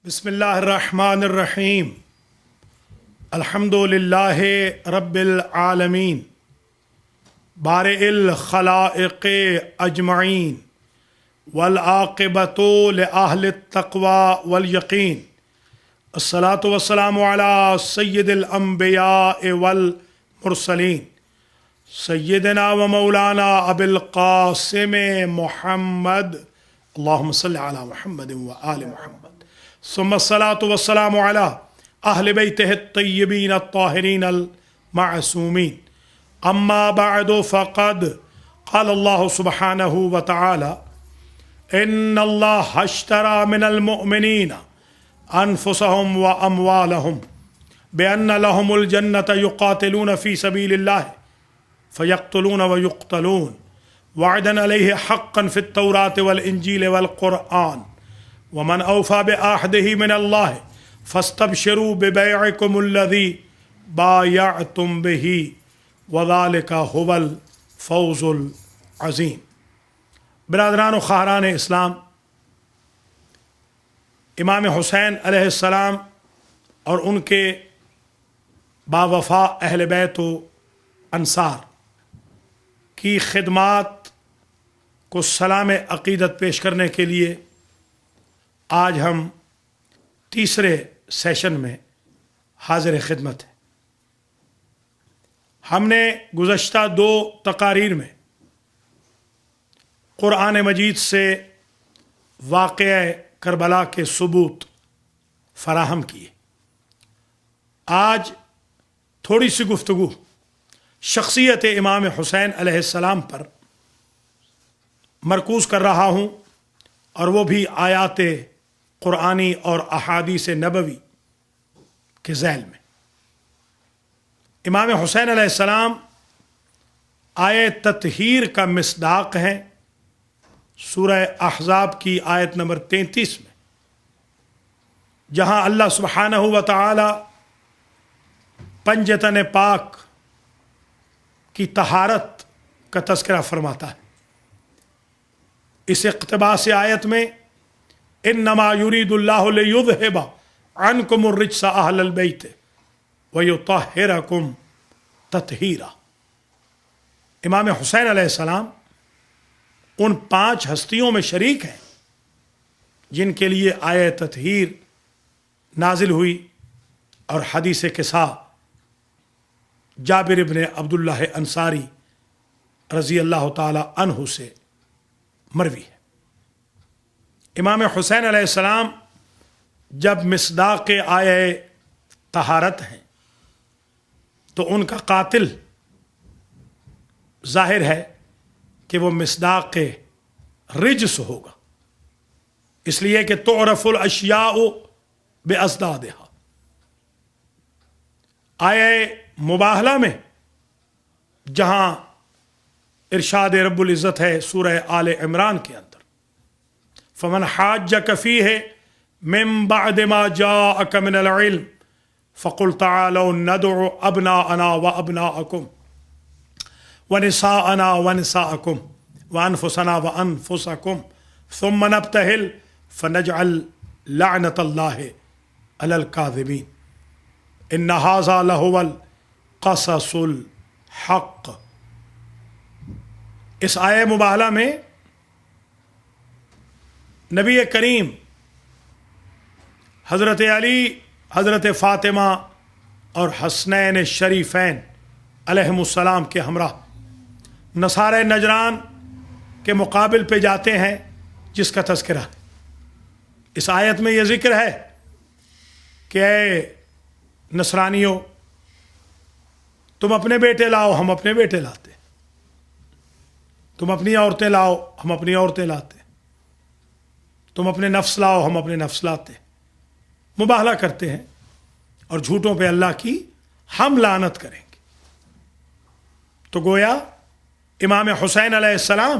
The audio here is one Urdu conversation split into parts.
بسم اللہ الرحمن الرحیم الحمد للہ رب العالمین بارئ الخلائق اجمعین والعاقبۃ لأہل التقوی والیقین الصلاۃ والسلام علی سید الانبیاء والمرسلین سیدنا و مولانا ابی القاسم محمد اللہم صل علی محمد و آل محمد ثم الصلاة والسلام على اہل بیتہ الطیبین الطاہرین المعصومین اما بعد فقد قال اللہ سبحانہ وتعالی ان اللہ اشترى من المؤمنین انفسهم واموالهم بان لهم الجنة يقاتلون في سبيل الله فيقتلون ويقتلون وعدا عليه حقا في التوراة والانجیل والقرآن ومن اوفى بعهده من الله فاستبشروا ببيعكم الذي بايعتم به وذلك هو الفوز العظیم۔ برادران و خواہران اسلام، امام حسین علیہ السلام اور ان کے باوفا اہل بیت و انصار کی خدمات کو سلام عقیدت پیش کرنے کے لیے آج ہم تیسرے سیشن میں حاضر خدمت ہیں۔ ہم نے گزشتہ دو تقاریر میں قرآن مجید سے واقعہ کربلا کے ثبوت فراہم کیے۔ آج تھوڑی سی گفتگو شخصیت امام حسین علیہ السلام پر مرکوز کر رہا ہوں، اور وہ بھی آیات قرآنی اور احادیث نبوی کے ذیل میں۔ امام حسین علیہ السلام آیت تطہیر کا مصداق ہیں۔ سورہ احزاب کی آیت نمبر 33 میں جہاں اللہ سبحانہ و تعالی پنجتن پاک کی طہارت کا تذکرہ فرماتا ہے، اس اقتباس آیت میں انما یرید اللہ لیذہب عنکم الرجس اہل البیت ویطہرکم تطہیرا۔ امام حسین علیہ السلام ان 5 ہستیوں میں شریک ہیں جن کے لیے آیت تطہیر نازل ہوئی، اور حدیث قصہ جابر ابن عبداللہ انصاری رضی اللہ تعالی عنہ سے مروی ہے۔ امام حسین علیہ السلام جب مصداق آیہ طہارت ہیں تو ان کا قاتل ظاہر ہے کہ وہ مصداق رجس ہوگا، اس لیے کہ تعرف الاشیاء باضدادها۔ آیہ مباہلہ میں جہاں ارشاد رب العزت ہے سورہ آل عمران کے اندر، فمن حاجک فیہ من بعد ما جاءک من العلم فقل تعالوا ندعو ابناءنا وابناءکم ونساءنا ونساءکم وانفسنا وانفسکم ثم نبتہل فنجعل لعنت اللہ علی الکاذبین ان ھذا لہو القصص الحق۔ اس آیہ مباہلہ میں نبی کریم حضرت علی، حضرت فاطمہ اور حسنین شریفین علیہم السلام کے ہمراہ نصارہ نجران کے مقابل پہ جاتے ہیں جس کا تذکرہ ہے۔ اس آیت میں یہ ذکر ہے کہ اے نصرانیوں، تم اپنے بیٹے لاؤ، ہم اپنے بیٹے لاتے، تم اپنی عورتیں لاؤ، ہم اپنی عورتیں لاتے، تم اپنے نفس لاؤ، ہم اپنے نفس لاتے، مباہلہ کرتے ہیں، اور جھوٹوں پہ اللہ کی ہم لعنت کریں گے۔ تو گویا امام حسین علیہ السلام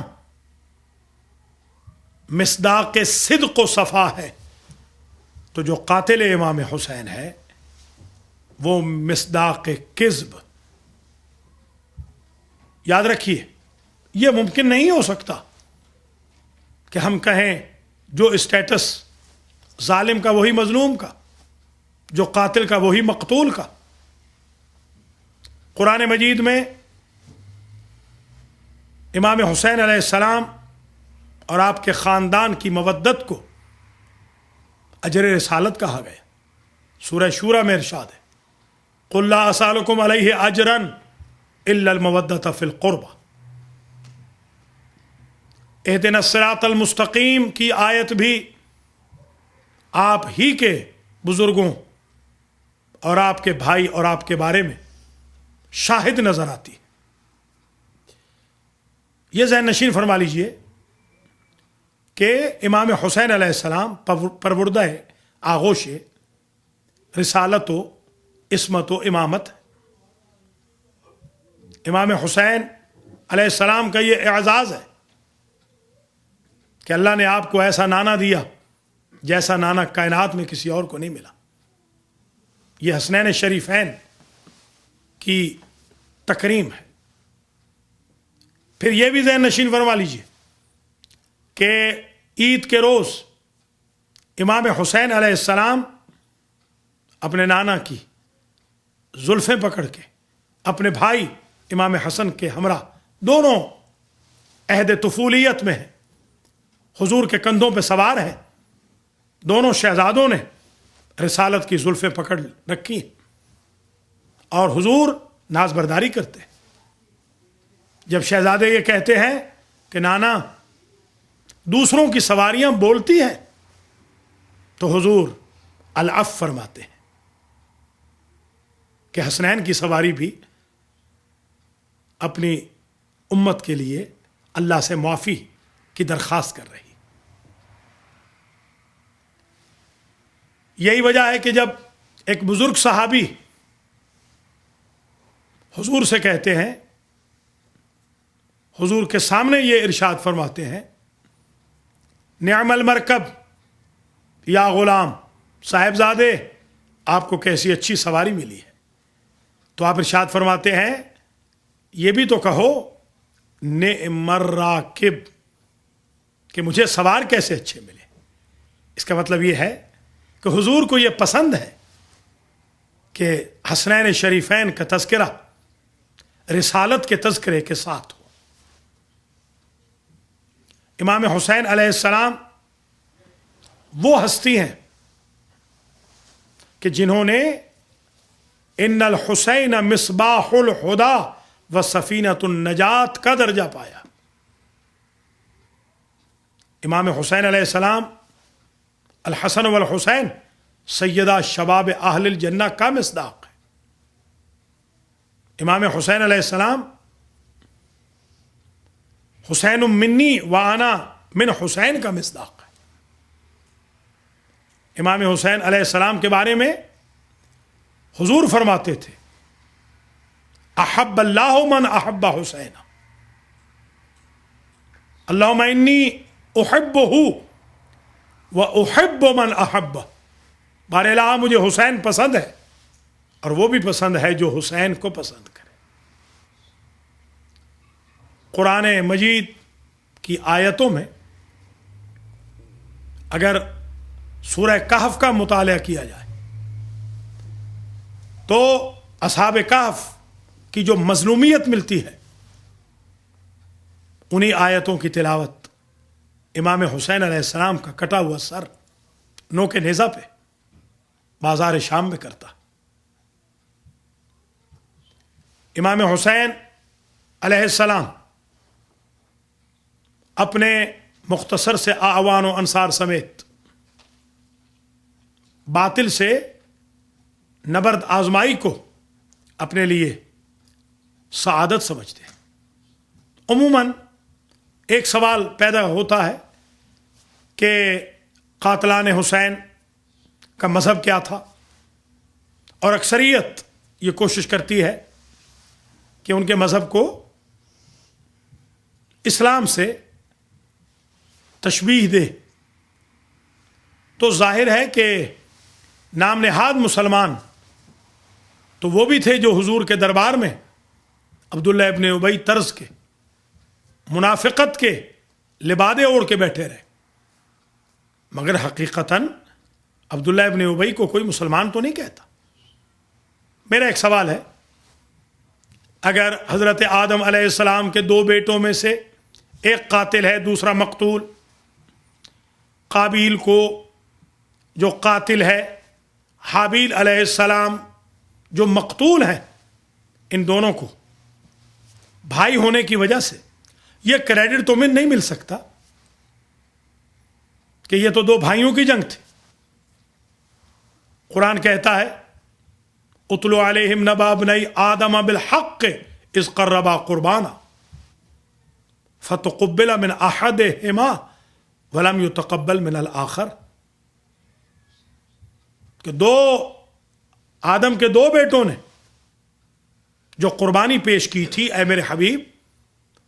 مصداق صدق و صفا ہے، تو جو قاتل امام حسین ہے وہ مصداق کذب۔ یاد رکھیے، یہ ممکن نہیں ہو سکتا کہ ہم کہیں جو اسٹیٹس ظالم کا وہی مظلوم کا، جو قاتل کا وہی مقتول کا۔ قرآن مجید میں امام حسین علیہ السلام اور آپ کے خاندان کی مودت کو اجر رسالت کہا گیا۔ سورہ شورى میں ارشاد ہے، قل لا اسألكم علیہ اجرا الا المودۃ فی القربى۔ اہدنا الصراط المستقیم کی آیت بھی آپ ہی کے بزرگوں اور آپ کے بھائی اور آپ کے بارے میں شاہد نظر آتی ہے۔ یہ ذہن نشین فرما لیجئے کہ امام حسین علیہ السلام پروردہ آغوش رسالت و عصمت و امامت۔ امام حسین علیہ السلام کا یہ اعزاز ہے کہ اللہ نے آپ کو ایسا نانا دیا جیسا نانا کائنات میں کسی اور کو نہیں ملا۔ یہ حسنین شریفین کی تکریم ہے۔ پھر یہ بھی ذہن نشین فرما لیجئے کہ عید کے روز امام حسین علیہ السلام اپنے نانا کی زلفیں پکڑ کے اپنے بھائی امام حسن کے ہمراہ، دونوں عہد طفولیت میں ہیں، حضور کے کندھوں پہ سوار ہیں، دونوں شہزادوں نے رسالت کی زلفیں پکڑ رکھی اور حضور ناز برداری کرتے ہیں۔ جب شہزادے یہ کہتے ہیں کہ نانا دوسروں کی سواریاں بولتی ہیں، تو حضور العف فرماتے ہیں کہ حسنین کی سواری بھی اپنی امت کے لیے اللہ سے معافی کی درخواست کر رہی۔ یہی وجہ ہے کہ جب ایک بزرگ صحابی حضور سے کہتے ہیں، حضور کے سامنے یہ ارشاد فرماتے ہیں، نعم المرکب یا غلام، صاحبزادے آپ کو کیسی اچھی سواری ملی ہے، تو آپ ارشاد فرماتے ہیں یہ بھی تو کہو نعم الراکب، کہ مجھے سوار کیسے اچھے ملے۔ اس کا مطلب یہ ہے کہ حضور کو یہ پسند ہے کہ حسنین شریفین کا تذکرہ رسالت کے تذکرے کے ساتھ ہو۔ امام حسین علیہ السلام وہ ہستی ہیں کہ جنہوں نے ان الحسین مصباح الہدی و سفینۃ النجات کا درجہ پایا۔ امام حسین علیہ السلام الحسن والحسین سیدہ شباب اہل الجنہ کا مصداق ہے۔ امام حسین علیہ السلام حسین منی وانا من حسین کا مصداق ہے۔ امام حسین علیہ السلام کے بارے میں حضور فرماتے تھے، احب اللہ من احب حسین، اللہم انی احبہ و احب من احب۔ بار الہ مجھے حسین پسند ہے اور وہ بھی پسند ہے جو حسین کو پسند کرے۔ قرآن مجید کی آیتوں میں اگر سورہ کہف کا مطالعہ کیا جائے تو اصحاب کہف کی جو مظلومیت ملتی ہے، انہی آیتوں کی تلاوت امام حسین علیہ السلام کا کٹا ہوا سر نوک نیزہ پہ بازار شام میں کرتا۔ امام حسین علیہ السلام اپنے مختصر سے اعوان و انصار سمیت باطل سے نبرد آزمائی کو اپنے لیے سعادت سمجھتے ہیں۔ عموماً ایک سوال پیدا ہوتا ہے کہ قاتلان حسین کا مذہب کیا تھا، اور اکثریت یہ کوشش کرتی ہے کہ ان کے مذہب کو اسلام سے تشبیہ دے۔ تو ظاہر ہے کہ نام نہاد مسلمان تو وہ بھی تھے جو حضور کے دربار میں عبداللہ ابن ابی طرز کے منافقت کے لبادے اوڑھ کے بیٹھے رہے، مگر حقیقتاً عبداللہ ابن ابی کو کوئی مسلمان تو نہیں کہتا. میرا ایک سوال ہے، اگر حضرت آدم علیہ السلام کے 2 بیٹوں میں سے ایک قاتل ہے دوسرا مقتول، قابیل کو جو قاتل ہے، حابیل علیہ السلام جو مقتول ہیں، ان دونوں کو بھائی ہونے کی وجہ سے یہ کریڈٹ تمہیں نہیں مل سکتا کہ یہ تو 2 بھائیوں کی جنگ تھی. قرآن کہتا ہے اتلو علیہم نبأ ابنی آدم بالحق اذ قربا قربانا فتقبل من احدہما ولم يتقبل من الآخر. کہ آدم کے 2 بیٹوں نے جو قربانی پیش کی تھی، اے میرے حبیب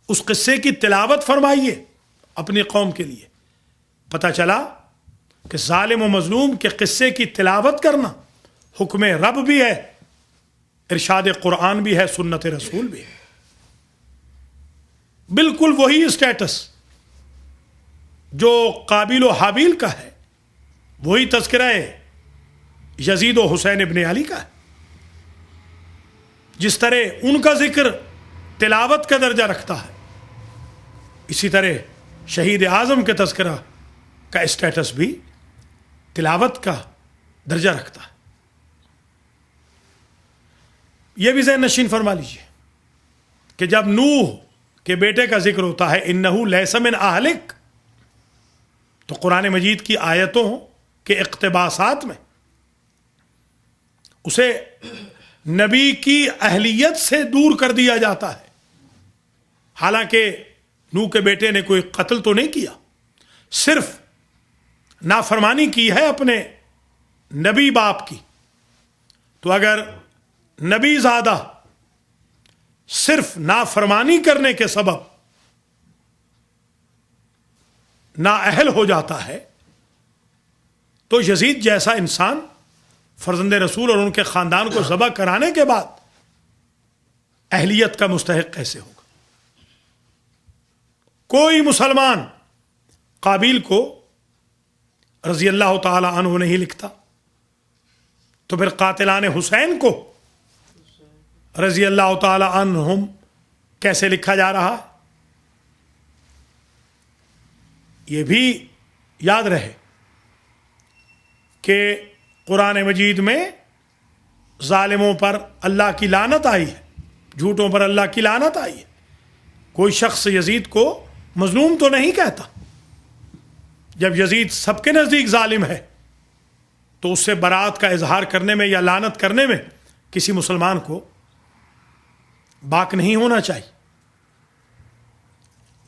اس قصے کی تلاوت فرمائیے اپنی قوم کے لیے. پتہ چلا کہ ظالم و مظلوم کے قصے کی تلاوت کرنا حکم رب بھی ہے، ارشاد قرآن بھی ہے، سنت رسول بھی ہے. بالکل وہی اسٹیٹس جو قابیل و حابیل کا ہے، وہی تذکرہ یزید و حسین ابن علی کا ہے. جس طرح ان کا ذکر تلاوت کا درجہ رکھتا ہے، اسی طرح شہید اعظم کے تذکرہ کا اسٹیٹس بھی تلاوت کا درجہ رکھتا ہے. یہ بھی ذہن نشین فرما لیجیے کہ جب نوح کے بیٹے کا ذکر ہوتا ہے انہو لیس من اہلک، تو قرآن مجید کی آیتوں کے اقتباسات میں اسے نبی کی اہلیت سے دور کر دیا جاتا ہے. حالانکہ نوح کے بیٹے نے کوئی قتل تو نہیں کیا، صرف نافرمانی کی ہے اپنے نبی باپ کی. تو اگر نبی زادہ صرف نافرمانی کرنے کے سبب نااہل ہو جاتا ہے، تو یزید جیسا انسان فرزند رسول اور ان کے خاندان کو ذبح کرانے کے بعد اہلیت کا مستحق کیسے ہوگا؟ کوئی مسلمان قابیل کو رضی اللہ تعالی عنہ نہیں لکھتا، تو پھر قاتلان حسین کو رضی اللہ تعالی عنہم کیسے لکھا جا رہا؟ یہ بھی یاد رہے کہ قرآن مجید میں ظالموں پر اللہ کی لعنت آئی ہے، جھوٹوں پر اللہ کی لعنت آئی ہے. کوئی شخص یزید کو مظلوم تو نہیں کہتا. جب یزید سب کے نزدیک ظالم ہے تو اس سے برات کا اظہار کرنے میں یا لعنت کرنے میں کسی مسلمان کو باک نہیں ہونا چاہیے.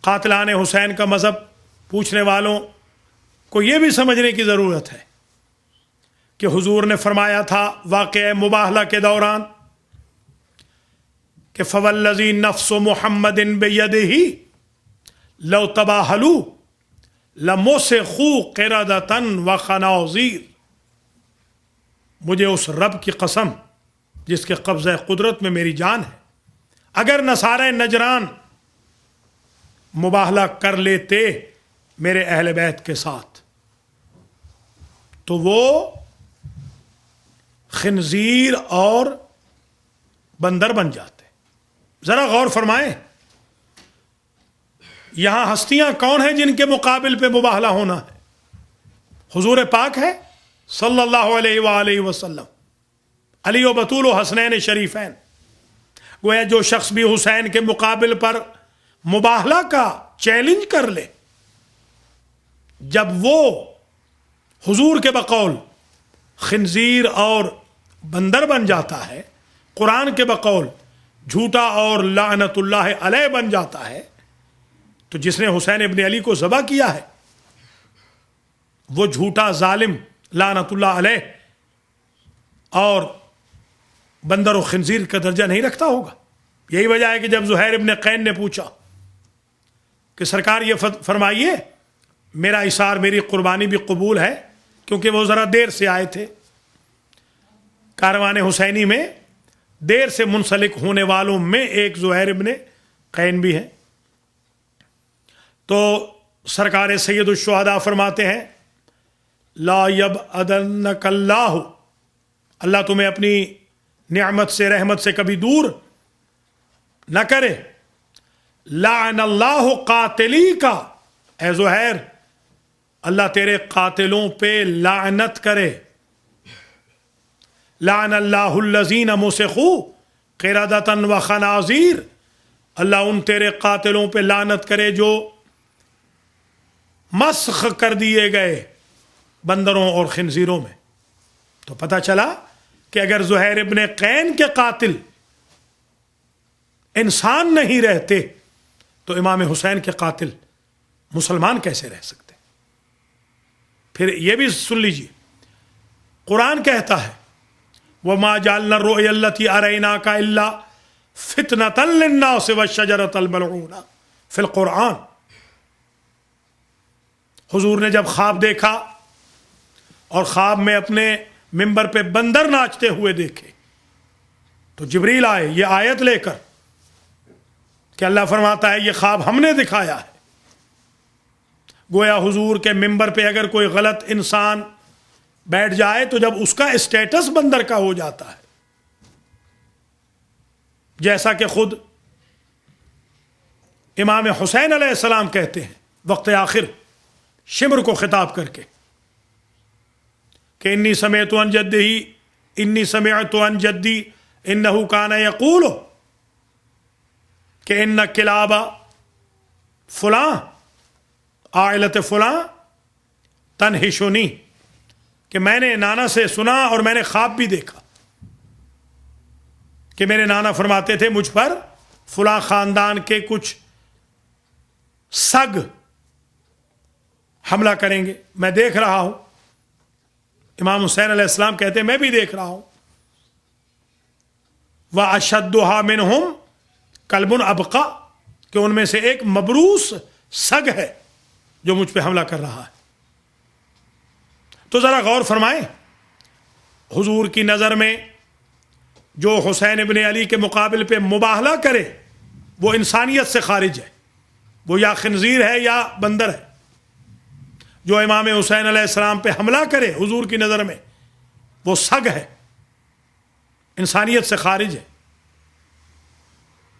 قاتلان حسین کا مذہب پوچھنے والوں کو یہ بھی سمجھنے کی ضرورت ہے کہ حضور نے فرمایا تھا واقعہ مباہلہ کے دوران کہ فوالذی نفس محمد بیدہ لو تباہلوا لمسخوا قردۃ وخنازیر. مجھے اس رب کی قسم جس کے قبضہ قدرت میں میری جان ہے، اگر نصارہ نجران مباہلہ کر لیتے میرے اہل بیت کے ساتھ تو وہ خنزیر اور بندر بن جاتے. ذرا غور فرمائیں، یہاں ہستیاں کون ہیں جن کے مقابل پہ مباہلہ ہونا ہے؟ حضور پاک ہے صلی اللہ علیہ وآلہ وسلم، علی و بطول و حسنین شریفین. گویا جو شخص بھی حسین کے مقابل پر مباہلہ کا چیلنج کر لے، جب وہ حضور کے بقول خنزیر اور بندر بن جاتا ہے، قرآن کے بقول جھوٹا اور لعنت اللہ علیہ بن جاتا ہے، تو جس نے حسین ابن علی کو ذبح کیا ہے وہ جھوٹا ظالم لعنت اللہ علیہ اور بندر و خنزیر کا درجہ نہیں رکھتا ہوگا. یہی وجہ ہے کہ جب زہیر ابن قین نے پوچھا کہ سرکار یہ فرمائیے میرا اثار میری قربانی بھی قبول ہے، کیونکہ وہ ذرا دیر سے آئے تھے، کاروان حسینی میں دیر سے منسلک ہونے والوں میں ایک زہیر ابن قین بھی ہے. تو سرکار سید الشہداء فرماتے ہیں لا یبعدنک اللہ، اللہ تمہیں اپنی نعمت سے رحمت سے کبھی دور نہ کرے. لعن اللہ قاتلی کا، اے زہیر اللہ تیرے قاتلوں پہ لعنت کرے. لعن اللہ الذین مسخوا قردۃ وخنازیر، اللہ ان تیرے قاتلوں پہ لعنت کرے جو مسخ کر دیے گئے بندروں اور خنزیروں میں. تو پتہ چلا کہ اگر زہیر ابن قین کے قاتل انسان نہیں رہتے تو امام حسین کے قاتل مسلمان کیسے رہ سکتے؟ پھر یہ بھی سن لیجیے، قرآن کہتا ہے وَمَا جَعَلْنَا الرُّؤْيَا الَّتِي أَرَيْنَاكَ إِلَّا فِتْنَةً لِلنَّاسِ وَالشَّجَرَةَ الْمَلْعُونَةَ فِي الْقُرْآن. حضور نے جب خواب دیکھا اور خواب میں اپنے ممبر پہ بندر ناچتے ہوئے دیکھے تو جبریل آئے یہ آیت لے کر کہ اللہ فرماتا ہے یہ خواب ہم نے دکھایا ہے. گویا حضور کے ممبر پہ اگر کوئی غلط انسان بیٹھ جائے تو جب اس کا اسٹیٹس بندر کا ہو جاتا ہے، جیسا کہ خود امام حسین علیہ السلام کہتے ہیں وقت آخر شمر کو خطاب کر کے کہ انی سمعت عن جدی انہ کان یقول کہ ان کلاب فلاں عائلت فلاں تنہشنی، کہ میں نے نانا سے سنا اور میں نے خواب بھی دیکھا کہ میرے نانا فرماتے تھے مجھ پر فلاں خاندان کے کچھ سگ حملہ کریں گے، میں دیکھ رہا ہوں. امام حسین علیہ السلام کہتے ہیں میں بھی دیکھ رہا ہوں. وَأَشَدُّهَا مِنْهُمْ كَلْبٌ أَبْقَى، کہ ان میں سے ایک مبروس سگ ہے جو مجھ پہ حملہ کر رہا ہے. تو ذرا غور فرمائیں، حضور کی نظر میں جو حسین ابن علی کے مقابل پہ مباہلہ کرے وہ انسانیت سے خارج ہے، وہ یا خنزیر ہے یا بندر ہے. جو امام حسین علیہ السلام پہ حملہ کرے حضور کی نظر میں وہ سگ ہے، انسانیت سے خارج ہے.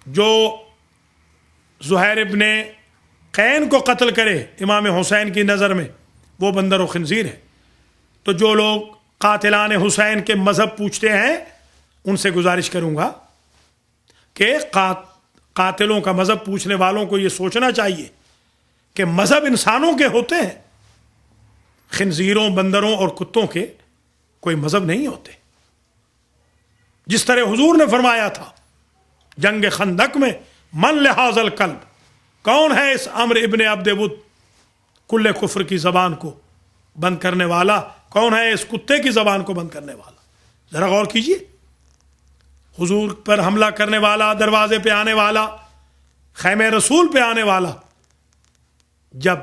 جو زہیر ابن قین کو قتل کرے امام حسین کی نظر میں وہ بندر و خنزیر ہے. تو جو لوگ قاتلان حسین کے مذہب پوچھتے ہیں ان سے گزارش کروں گا کہ قاتلوں کا مذہب پوچھنے والوں کو یہ سوچنا چاہیے کہ مذہب انسانوں کے ہوتے ہیں، خنزیروں بندروں اور کتوں کے کوئی مذہب نہیں ہوتے. جس طرح حضور نے فرمایا تھا جنگ خندق میں من لحاظ القلب، کون ہے اس عمرو ابن عبد ود کل کفر کی زبان کو بند کرنے والا، کون ہے اس کتے کی زبان کو بند کرنے والا. ذرا غور کیجئے، حضور پر حملہ کرنے والا، دروازے پہ آنے والا، خیمے رسول پہ آنے والا جب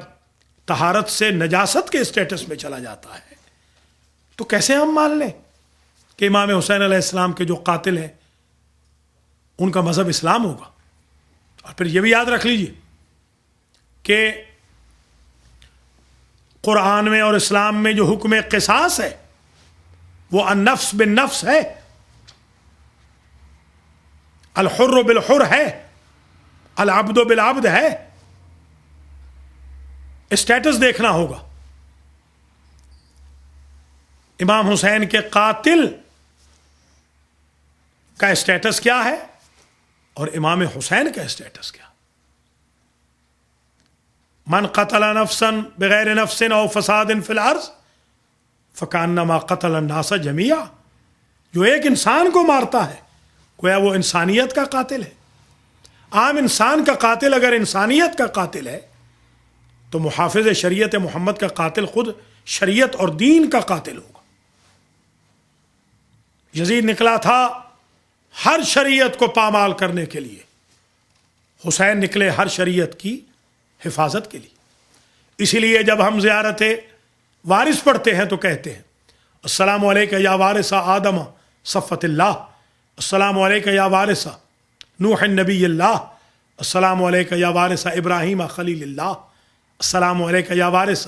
طہارت سے نجاست کے اسٹیٹس میں چلا جاتا ہے تو کیسے ہم مان لیں کہ امام حسین علیہ السلام کے جو قاتل ہیں ان کا مذہب اسلام ہوگا. اور پھر یہ بھی یاد رکھ لیجئے کہ قرآن میں اور اسلام میں جو حکم قصاص ہے وہ النفس بالنفس ہے، الحر بالحر ہے، العبد بالعبد ہے. اسٹیٹس دیکھنا ہوگا. امام حسین کے قاتل کا اسٹیٹس کیا ہے اور امام حسین کا اسٹیٹس کیا؟ من قتل نفسا بغیر نفس او فساد فی الارض فکانما قتل الناس جميعا، جو ایک انسان کو مارتا ہے گویا وہ انسانیت کا قاتل ہے. عام انسان کا قاتل اگر انسانیت کا قاتل ہے تو محافظ شریعت محمد کا قاتل خود شریعت اور دین کا قاتل ہوگا. یزید نکلا تھا ہر شریعت کو پامال کرنے کے لیے، حسین نکلے ہر شریعت کی حفاظت کے لیے. اسی لیے جب ہم زیارت وارث پڑھتے ہیں تو کہتے ہیں السلام علیکہ یا وارث آدم صفت اللہ، السلام علیکہ یا وارث نوح نبی اللہ، السلام علیکہ یا وارث ابراہیم خلیل اللہ، السلام علیکہ یا وارث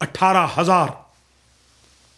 18,000